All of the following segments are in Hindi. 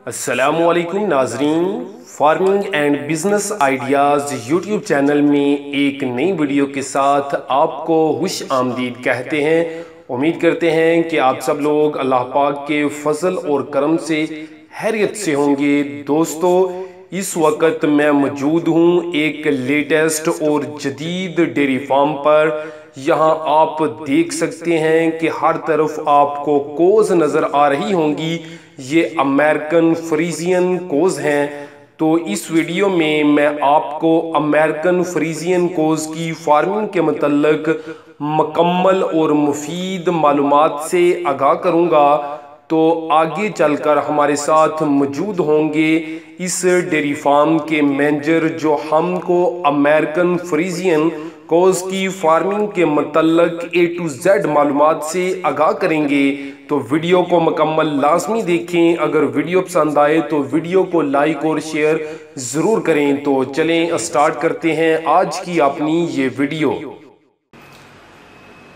अस्सलामुअलैकुम नाजरीन, farming and business ideas YouTube channel में एक नई वीडियो के साथ आपको खुश आमदीद कहते हैं। उम्मीद करते हैं कि आप सब लोग अल्लाह पाक के फजल और करम से हैरियत से होंगे। दोस्तों, इस वक्त मैं मौजूद हूँ एक लेटेस्ट और जदीद डेयरी फार्म पर। यहाँ आप देख सकते हैं कि हर तरफ आपको कोज नज़र आ रही होंगी। ये अमेरिकन फ्रीजियन कोज हैं। तो इस वीडियो में मैं आपको अमेरिकन फ्रीजियन कोज की फार्मिंग के मतलब मुकम्मल और मुफीद मालूमात से आगाह करूँगा। तो आगे चलकर हमारे साथ मौजूद होंगे इस डेयरी फार्म के मैनेजर, जो हमको अमेरिकन फ्रीजियन कोज की फार्मिंग के मतलब A to Z मालूमात से आगाह करेंगे। तो वीडियो को मुकम्मल लाजमी देखें। अगर वीडियो पसंद आए तो वीडियो को लाइक और शेयर ज़रूर करें। तो चलें स्टार्ट करते हैं आज की अपनी ये वीडियो।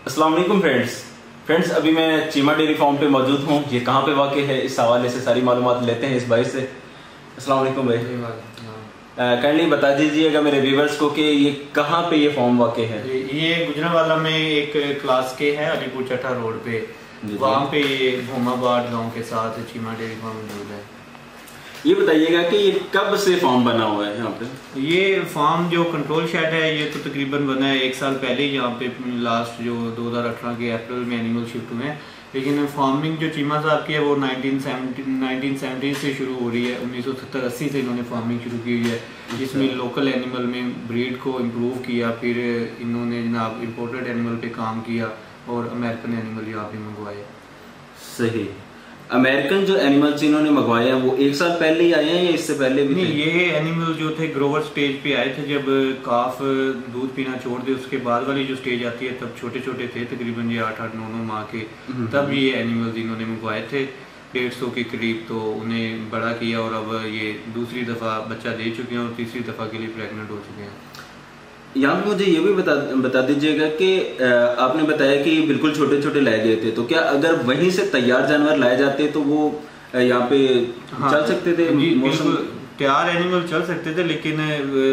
अस्सलाम वालेकुम फ्रेंड्स, अभी मैं चीमा डेयरी फार्म पे मौजूद हूँ। ये कहाँ पे वाक़ है, इस हवाले से सारी मालूमात लेते हैं इस भाई से। अस्सलाम वालेकुम भाई, काइंडली बता दीजिएगा मेरे व्यूवर्स को कि ये कहाँ पे ये फार्म वाक़ है। ये गुजरांवाला में एक क्लास के है, अलीपुर चट्टा रोड पे, वहाँ पे ये भोमाबाद गांव के साथ चीमा डेयरी फार्म मौजूद है। ये बताइएगा कि ये कब से फार्म बना हुआ है यहाँ पे? ये फार्म जो कंट्रोल शेड है ये तो तकरीबन बना है 1 साल पहले ही। यहाँ पे लास्ट जो 2018 के अप्रैल में एनिमल शिफ्ट हुए हैं, लेकिन फार्मिंग जो चीमा साहब की है वो 1970 से शुरू हो रही है। 1970-80 से इन्होंने फार्मिंग शुरू की हुई है, जिसमें लोकल एनिमल में ब्रीड को इम्प्रूव किया। फिर इन्होंने जनाब इम्पोर्टेड एनिमल पे काम किया और अमेरिकन एनिमल यहाँ पे मंगवाए। सही, अमेरिकन जो एनिमल्स इन्होंने मंगवाए हैं वो 1 साल पहले ही आए हैं या इससे पहले भी? नहीं, ये एनिमल जो थे ग्रोवर स्टेज पे आए थे। जब काफ दूध पीना छोड़ दे उसके बाद वाली जो स्टेज आती है तब छोटे छोटे थे, तकरीबन ये 8-9 माह के। तब ये एनिमल्स इन्होंने मंगवाए थे 150 के करीब। तो उन्हें बड़ा किया और अब ये दूसरी दफ़ा बच्चा दे चुके हैं और तीसरी दफ़ा के लिए प्रेगनेंट हो चुके हैं। यहाँ पे मुझे ये भी बता दीजिएगा कि आपने बताया कि बिल्कुल छोटे छोटे लाए गए थे, तो क्या अगर वहीं से तैयार जानवर लाए जाते तो वो यहाँ पे चल सकते थे? बिल्कुल तैयार एनिमल चल सकते थे, लेकिन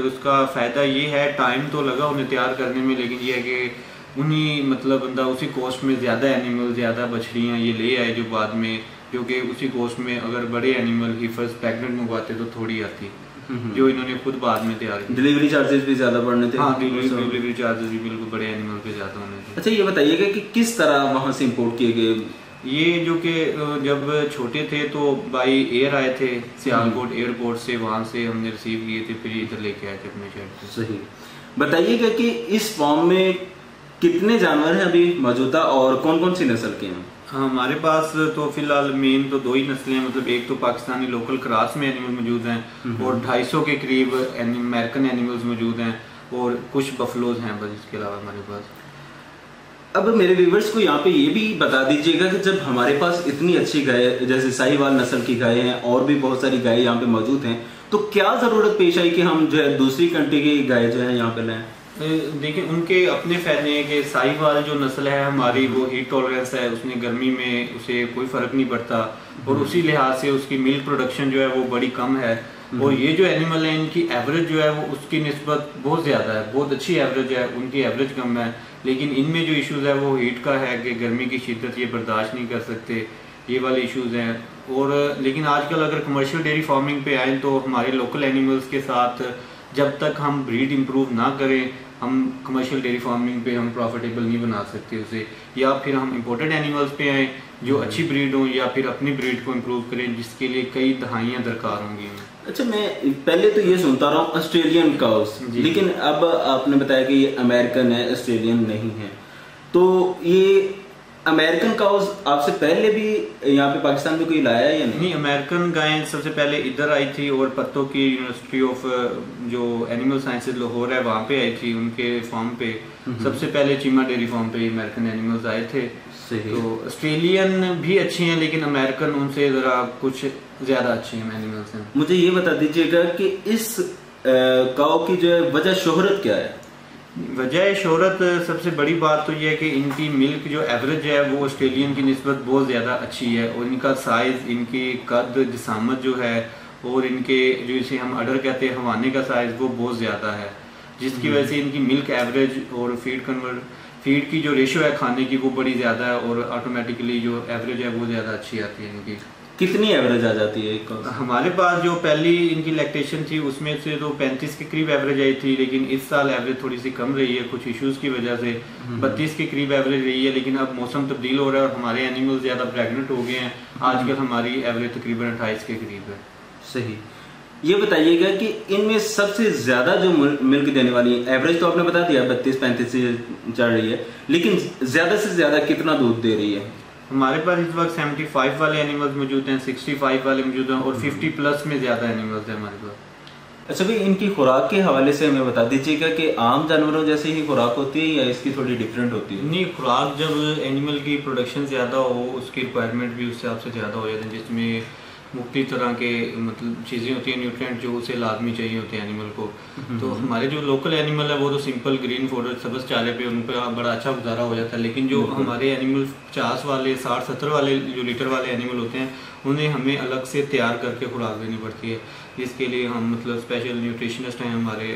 उसका फायदा ये है, टाइम तो लगा उन्हें तैयार करने में, लेकिन ये है कि उन्हीं मतलब बंदा उसी कॉस्ट में ज़्यादा एनिमल, ज़्यादा बछड़ियाँ ये ले आए जो बाद में, क्योंकि उसी कॉस्ट में अगर बड़े एनिमल ही फर्स्ट प्रेगनेंट मंगवाते तो थोड़ी आती, जो इन्होंने खुद बाद में तैयार की। डिलीवरी चार्जेस भी ज्यादा बढ़ने थे। हाँ, डिलीवरी चार्जेस भी बिल्कुल बड़े एनिमल पे ज्यादा होने थे। अच्छा, ये बताइएगा कि किस तरह वहाँ से इंपोर्ट किए गए? ये जो कि जब छोटे थे तो बाई एयर आए थे सियालकोट एयरपोर्ट से, वहाँ से हमने रिसीव किए थे, फिर इधर लेके आए थे अपने शहर पे। सही, बताइएगा कि इस फार्म में कितने जानवर हैं अभी मौजूदा और कौन कौन सी नस्ल के हैं? हमारे पास तो फिलहाल मेन तो 2 ही नस्लें हैं। मतलब एक तो पाकिस्तानी लोकल क्रॉस में एनिमल मौजूद हैं और 250 के करीब अमेरिकन एनिमल्स मौजूद हैं और कुछ बफलोज हैं, बस इसके अलावा हमारे पास। अब मेरे व्यूवर्स को यहाँ पे ये भी बता दीजिएगा कि जब हमारे पास इतनी अच्छी गाय जैसे साहिवाल नस्ल की गाय हैं और भी बहुत सारी गाय यहाँ पे मौजूद हैं, तो क्या जरूरत पेश आई कि हम जो है दूसरी कंट्री की गाय जो है यहाँ पे लाएं? देखिए, उनके अपने फायदे हैं कि साहिवाल जो नस्ल है हमारी वो हीट टॉलरेंस है, उसमें गर्मी में उसे कोई फर्क नहीं पड़ता और उसी लिहाज से उसकी मिल्क प्रोडक्शन जो है वो बड़ी कम है। और ये जो एनिमल है इनकी एवरेज जो है वो उसकी निस्बत बहुत ज़्यादा है, बहुत अच्छी एवरेज है, उनकी एवरेज कम है। लेकिन इनमें जो इश्यूज़ है वो हीट का है कि गर्मी की शिद्दत ये बर्दाश्त नहीं कर सकते, ये वाले इश्यूज़ हैं। और लेकिन आजकल अगर कमर्शियल डेयरी फार्मिंग पे आए तो हमारे लोकल एनिमल्स के साथ जब तक हम ब्रीड इम्प्रूव ना करें, हम कमर्शियल डेयरी फार्मिंग पे हम प्रॉफिटेबल नहीं बना सकते उसे। या फिर हम इंपोर्टेड एनिमल्स पे आए जो अच्छी ब्रीड हो, या फिर अपनी ब्रीड को इम्प्रूव करें, जिसके लिए कई दहाइयाँ दरकार होंगी। अच्छा, मैं पहले तो ये सुनता रहा हूँ ऑस्ट्रेलियन काउस, लेकिन अब आपने बताया कि ये अमेरिकन है, ऑस्ट्रेलियन नहीं है। तो ये अमेरिकन काउस आपसे पहले भी यहाँ पे पाकिस्तान में कोई लाया है या नहीं? अमेरिकन गायें सबसे पहले इधर आई थी और पत्तों की यूनिवर्सिटी ऑफ जो एनिमल साइंसेज लाहौर है वहाँ पे आई थी, उनके फार्म पे सबसे पहले चीमा डेयरी फार्म पे अमेरिकन एनिमल्स आए थे। तो ऑस्ट्रेलियन भी अच्छी हैं, लेकिन अमेरिकन उनसे जरा कुछ ज्यादा अच्छे एनिमल्स हैं। मुझे ये बता दीजिएगा कि इस काऊ की जो है वजह शोहरत क्या है? वजह शोहरत सबसे बड़ी बात तो यह है कि इनकी मिल्क जो एवरेज है वो ऑस्ट्रेलियन की निस्बत बहुत ज़्यादा अच्छी है, और इनका साइज़, इनकी कद जिसामत जो है, और इनके जो इसे हम अडर कहते हैं हवाने का साइज़ वो बहुत ज़्यादा है, जिसकी वजह से इनकी मिल्क एवरेज और फीड की जो रेशो है खाने की वो बड़ी ज़्यादा है, और ऑटोमेटिकली जो एवरेज है वो ज़्यादा अच्छी आती है इनकी। कितनी एवरेज आ जाती है एक? हमारे पास जो पहली इनकी लैक्टेशन थी उसमें से तो 35 के करीब एवरेज आई थी, लेकिन इस साल एवरेज थोड़ी सी कम रही है कुछ इश्यूज की वजह से। 32 के करीब एवरेज रही है, लेकिन अब मौसम तब्दील हो रहा है और हमारे एनिमल ज़्यादा प्रेगनेंट हो गए हैं। आजकल हमारी एवरेज तकरीबन 28 के करीब है। सही। ये बताइएगा कि इनमें सबसे ज्यादा जो मिल्क देने वाली एवरेज तो आपने बता दिया 32-35 से चल रही है, लेकिन ज्यादा से ज्यादा कितना दूध दे रही है? हमारे पास इस वक्त 75 वाले एनिमल्स मौजूद हैं, 65 वाले मौजूद हैं, और 50 प्लस में ज्यादा एनिमल्स हैं हमारे पास। अच्छा भाई, इनकी खुराक के हवाले से हमें बता दीजिएगा कि आम जानवरों जैसे ही खुराक होती है या इसकी थोड़ी डिफरेंट होती है? नहीं, खुराक जब एनिमल की प्रोडक्शन ज़्यादा हो उसकी रिक्वायरमेंट भी उससे आपसे ज़्यादा हो जाती है, जिसमें मुख्तलिफ तरह के मतलब चीज़ें होती हैं, न्यूट्रिएंट जो उसे लाजमी चाहिए होते हैं एनिमल को। तो हमारे जो लोकल एनिमल है वो तो सिंपल ग्रीन फूड सब्ज़ चारे पे उन पर बड़ा अच्छा गुजारा हो जाता है, लेकिन जो हमारे एनिमल 50 वाले 60-70 वाले जो लीटर वाले एनिमल होते हैं उन्हें हमें अलग से तैयार करके खुराक देनी पड़ती है। इसके लिए हम मतलब स्पेशल न्यूट्रिशनिस्ट हैं हमारे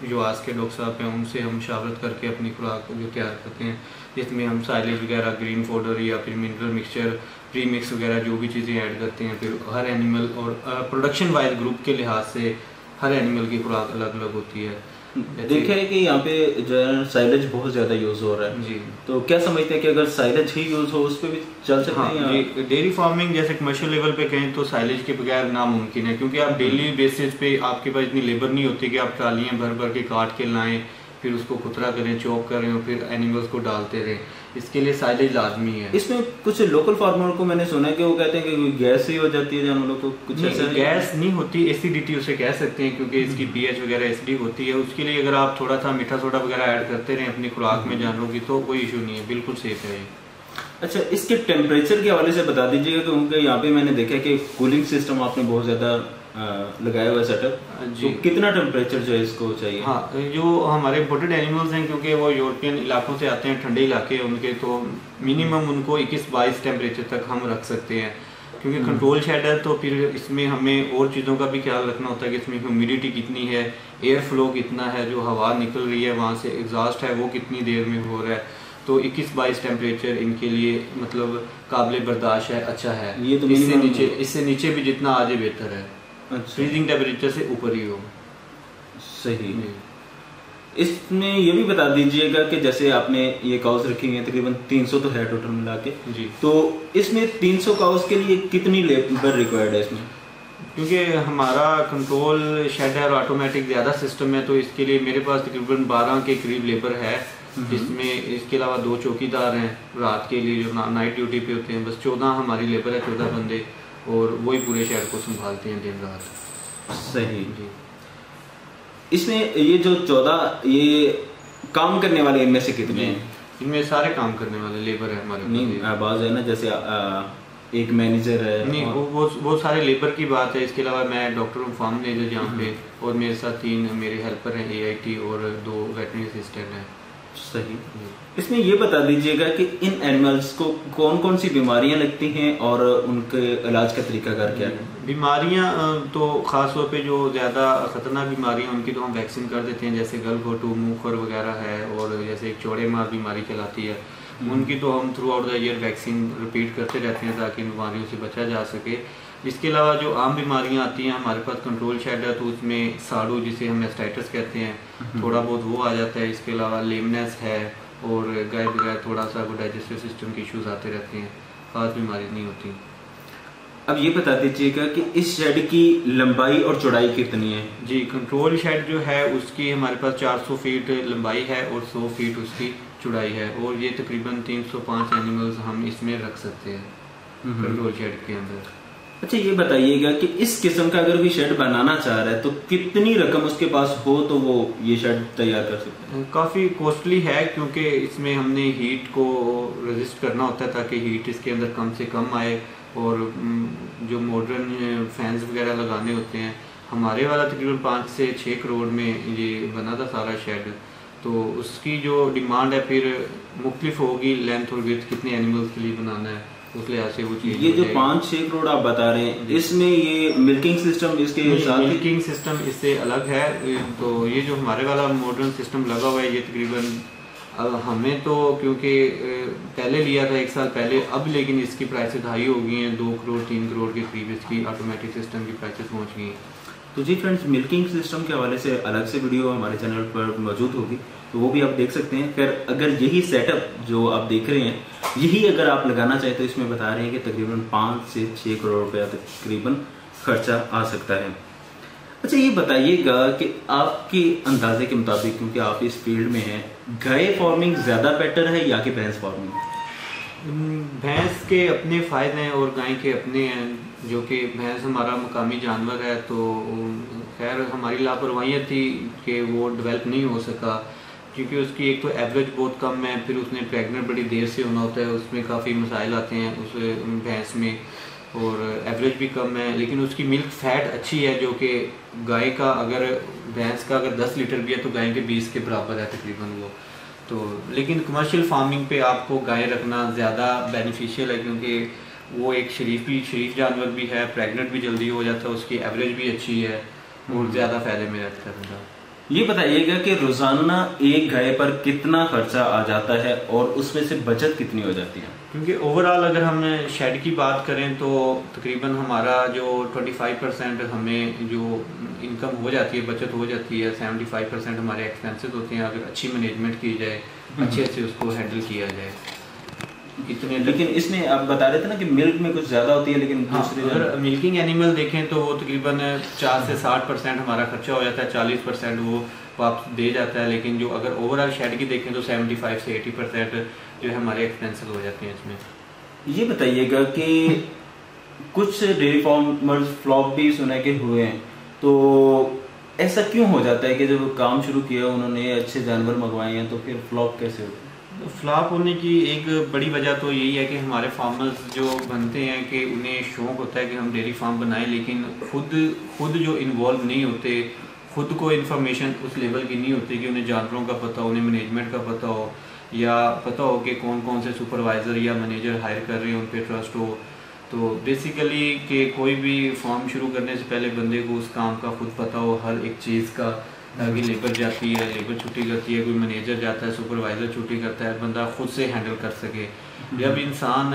जो आज के डॉक्टर साहब हैं, उनसे हम मुशावरत करके अपनी खुराक जो तैयार करते हैं, जिसमें हम साइलेज वगैरह, ग्रीन फूडर या फिर मिनरल मिक्सचर, प्री मिक्स वगैरह जो भी चीज़ें ऐड करते हैं। फिर हर एनिमल और प्रोडक्शन वाइज ग्रुप के लिहाज से हर एनिमल की खुराक अलग अलग होती है। देखे है कि यहाँ पे जो है साइलेज बहुत ज्यादा यूज हो रहा है जी, तो क्या समझते हैं कि अगर साइलेज ही यूज हो उस पर भी चल सकते हैं? हाँ, डेयरी फार्मिंग जैसे कमर्शियल लेवल पे कहें तो साइलेज के बगैर नामुमकिन है, क्योंकि आप डेली बेसिस पे आपके पास इतनी लेबर नहीं होती कि आप ट्रालियाँ भर भर के काट के लाएं, फिर उसको खुतरा करें, चॉप करें और फिर एनिमल्स को डालते रहें। इसके लिए साइलेज लाजमी है। इसमें कुछ लोकल फार्मर को मैंने सुना है कि वो कहते हैं कि गैस ही हो जाती है जानवरों को, कुछ ऐसा गैस नहीं होती, एसिडिटी उसे कह सकते हैं, क्योंकि इसकी पीएच वगैरह एसिडिक होती है। उसके लिए अगर आप थोड़ा सा मीठा सोडा वगैरह ऐड करते रहें अपनी खुराक में जानवरों की तो कोई इशू नहीं है, बिल्कुल सेफ है ये। अच्छा, इसके टेम्परेचर के हवाले से बता दीजिएगा, क्योंकि यहाँ पे मैंने देखा कि कूलिंग सिस्टम आपने बहुत ज्यादा लगाया हुआ सेटअप, तो कितना टेम्परेचर जो है इसको चाहिए? हाँ, जो हमारे इम्पोर्टेड एनिमल्स हैं क्योंकि वो यूरोपियन इलाकों से आते हैं, ठंडे इलाके उनके, तो मिनिमम उनको 21-22 टेम्परेचर तक हम रख सकते हैं। क्योंकि कंट्रोल शेड है तो फिर इसमें हमें और चीज़ों का भी ख्याल रखना होता है कि इसमें ह्यूमिडिटी कितनी है, एयर फ्लो कितना है, जो हवा निकल रही है वहाँ से एग्जॉस्ट है वो कितनी देर में हो रहा है। तो 21-22 टेम्परेचर इनके लिए मतलब काबिल बर्दाश्त है, अच्छा है। ये तो इससे नीचे भी जितना आ जाए बेहतर है। अच्छा, फ्रीजिंग टेम्परेचर से ऊपर ही हो। सही। इसमें ये भी बता दीजिएगा कि जैसे आपने ये काउस रखी हुई है, तकरीबन 300 तो है टोटल मिला के जी, तो इसमें 300 काउस के लिए कितनी लेबर रिक्वायर्ड है इसमें? क्योंकि हमारा कंट्रोल शेड है और ऑटोमेटिक ज़्यादा सिस्टम है, तो इसके लिए मेरे पास तकरीबन 12 के करीब लेबर है, जिसमें इसके अलावा 2 चौकीदार हैं रात के लिए जो नाइट ड्यूटी पे होते हैं। बस 14 हमारी लेबर है, 14 बंदे, और वही पूरे शहर को संभालते हैं दिन रात। सही जी। इसमें ये जो 14 ये काम करने वाले इनमें से कितने हैं? इनमें सारे काम करने वाले लेबर है हमारे। नहीं, आवाज है ना, जैसे एक मैनेजर है। नहीं, वो सारे लेबर की बात है। इसके अलावा मैं डॉक्टर हूँ, फार्म मैनेजर यहाँ पे, और मेरे साथ 3 मेरे हेल्पर हैं AIT और 2 वेटरनरी असिस्टेंट हैं। सही। इसमें ये बता दीजिएगा कि इन एनिमल्स को कौन कौन सी बीमारियां लगती हैं और उनके इलाज का तरीका क्या है? बीमारियां तो ख़ास तौर पे जो ज़्यादा ख़तरनाक बीमारियां उनकी तो हम वैक्सीन कर देते हैं, जैसे गलघोटू, मुंहखोर वगैरह है, और जैसे एक चौड़े मार बीमारी कहलाती है, उनकी तो हम through out the year vaccine repeat करते रहते हैं ताकि इन बीमारियों से बचा जा सके। इसके अलावा जो आम बीमारियां आती हैं, हमारे पास कंट्रोल शेड है तो उसमें साड़ू जिसे हम एस्टाइटिस कहते हैं, थोड़ा बहुत वो आ जाता है। इसके अलावा लेमनेस है और गाय बगैर थोड़ा सा डाइजेस्टिव सिस्टम के इश्यूज आते रहते हैं, खास बीमारी नहीं होती। अब ये बता दीजिएगा कि इस शेड की लंबाई और चौड़ाई कितनी है? जी, कंट्रोल शेड जो है उसकी हमारे पास 400 फीट लंबाई है और 100 फीट उसकी चौड़ाई है, और ये तकरीबन 305 एनिमल्स हम इसमें रख सकते हैं कंट्रोल शेड के अंदर। अच्छा, ये बताइएगा कि इस किस्म का अगर कोई शेड बनाना चाह रहा है तो कितनी रकम उसके पास हो तो वो ये शेड तैयार कर सकते हैं? काफ़ी कॉस्टली है, क्योंकि इसमें हमने हीट को रेजिस्ट करना होता है ताकि हीट इसके अंदर कम से कम आए, और जो मॉडर्न फैंस वगैरह लगाने होते हैं। हमारे वाला तकरीबन 5 से 6 करोड़ में ये बना था सारा शेड, तो उसकी जो डिमांड है फिर मुख्तलिफ होगी, लेंथ और विड्थ कितने एनिमल्स के लिए बनाना है उस लिहाज से वो चीज़। ये जो 5-6 करोड़ आप बता रहे हैं, इसमें ये मिल्किंग सिस्टम इसके साथ, मिल्किंग सिस्टम इससे अलग है। तो ये जो हमारे वाला मॉडर्न सिस्टम लगा हुआ है ये तकरीबन हमें तो क्योंकि पहले लिया था 1 साल पहले, अब लेकिन इसकी प्राइसेस हाई हो गई हैं, 2 करोड़ 3 करोड़ के करीब इसकी ऑटोमेटिक सिस्टम की प्राइसेस पहुँच गई हैं। तो जी फ्रेंड्स, मिल्किंग सिस्टम के हवाले से अलग से वीडियो हमारे चैनल पर मौजूद होगी, तो वो भी आप देख सकते हैं। फिर अगर यही सेटअप जो आप देख रहे हैं, यही अगर आप लगाना चाहें तो इसमें बता रहे हैं कि तकरीबन 5 से 6 करोड़ रुपया तकरीबन खर्चा आ सकता है। अच्छा, ये बताइएगा कि आपके अंदाजे के मुताबिक, क्योंकि आप इस फील्ड में हैं, गाय फार्मिंग ज़्यादा बेटर है या कि भैंस फार्मिंग? भैंस के अपने फ़ायदे हैं और गाय के अपने हैं। जो कि भैंस हमारा मकामी जानवर है, तो खैर हमारी लापरवाही थी कि वो डेवलप नहीं हो सका, क्योंकि उसकी एक तो एवरेज बहुत कम है, फिर उसने प्रेग्नेंट बड़ी देर से होना होता है, उसमें काफ़ी मसाइल आते हैं उस भैंस में, और एवरेज भी कम है। लेकिन उसकी मिल्क फैट अच्छी है, जो कि गाय का अगर भैंस का अगर 10 लीटर भी है तो गाय के 20 के बराबर है तकरीबन वो। तो लेकिन कमर्शियल फार्मिंग पे आपको गाय रखना ज़्यादा बेनिफिशियल है, क्योंकि वो एक शरीफ जानवर भी है, प्रेग्नेंट भी जल्दी हो जाता है, उसकी एवरेज भी अच्छी है और ज़्यादा फायदे में रहता है। ये बताइएगा कि रोजाना एक गाय पर कितना खर्चा आ जाता है और उसमें से बचत कितनी हो जाती है? क्योंकि ओवरऑल अगर हम शेड की बात करें तो तकरीबन हमारा जो 25% हमें जो इनकम हो जाती है, बचत हो जाती है, 75% हमारे एक्सपेंसेस होते हैं अगर अच्छी मैनेजमेंट की जाए, अच्छे से उसको हैंडल किया जाए इतने। लेकिन इसमें आप बता रहे थे ना कि मिल्क में कुछ ज्यादा होती है, लेकिन अगर मिल्किंग एनिमल देखें तो वो तकरीबन 4 से 60% हमारा खर्चा हो जाता है, 40% वो वापस दे जाता है। लेकिन जो अगर ओवरऑल शेड की देखें तो 75 से 80% जो है हमारे एक्सपेंसेस हो जाते हैं इसमें। ये बताइएगा कि कुछ डेयरी फार्मर्स फ्लॉप भी सुने के हुए हैं, तो ऐसा क्यों हो जाता है कि जब काम शुरू किया उन्होंने अच्छे जानवर मंगवाए हैं तो फिर फ्लॉप कैसे होते हैं? फ्लॉप होने की एक बड़ी वजह तो यही है कि हमारे फार्मर्स जो बनते हैं कि उन्हें शौक़ होता है कि हम डेयरी फार्म बनाएं, लेकिन खुद जो इन्वॉल्व नहीं होते, खुद को इन्फॉर्मेशन उस लेवल की नहीं होती कि उन्हें जानवरों का पता हो, उन्हें मैनेजमेंट का पता हो, या पता हो कि कौन कौन से सुपरवाइज़र या मैनेजर हायर कर रहे हैं, उन पर ट्रस्ट हो। तो बेसिकली कि कोई भी फार्म शुरू करने से पहले बंदे को उस काम का खुद पता हो, हर एक चीज़ का, ताकि लेबर जाती है, लेबर छुट्टी करती है, कोई मैनेजर जाता है, सुपरवाइज़र छुट्टी करता है, बंदा खुद से हैंडल कर सके। जब इंसान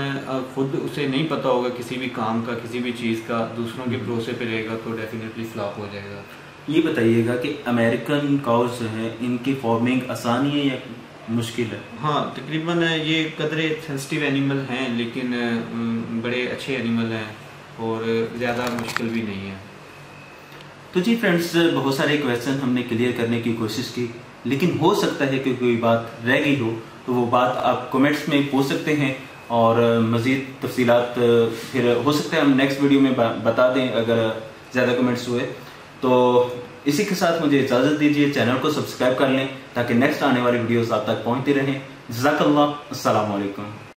खुद उसे नहीं पता होगा किसी भी काम का, किसी भी चीज़ का, दूसरों के भरोसे पे रहेगा तो डेफिनेटली फ्लॉप हो जाएगा। ये बताइएगा कि अमेरिकन काउस जो है, इनकी फार्मिंग आसानी है या मुश्किल है? हाँ, तकरीबन ये कदरे सेंसिटिव एनिमल हैं, लेकिन बड़े अच्छे एनिमल हैं और ज़्यादा मुश्किल भी नहीं है। तो जी फ्रेंड्स, बहुत सारे क्वेश्चन हमने क्लियर करने की कोशिश की, लेकिन हो सकता है कि कोई बात रह गई हो, तो वो बात आप कमेंट्स में पूछ सकते हैं और मज़ीद तफसीलात फिर हो सकता है हम नेक्स्ट वीडियो में बता दें अगर ज़्यादा कमेंट्स हुए। तो इसी के साथ मुझे इजाज़त दीजिए, चैनल को सब्सक्राइब कर लें ताकि नेक्स्ट आने वाली वीडियोस आप तक पहुंचती रहें। जज़ाकल्लाह, अस्सलाम वालेकुम।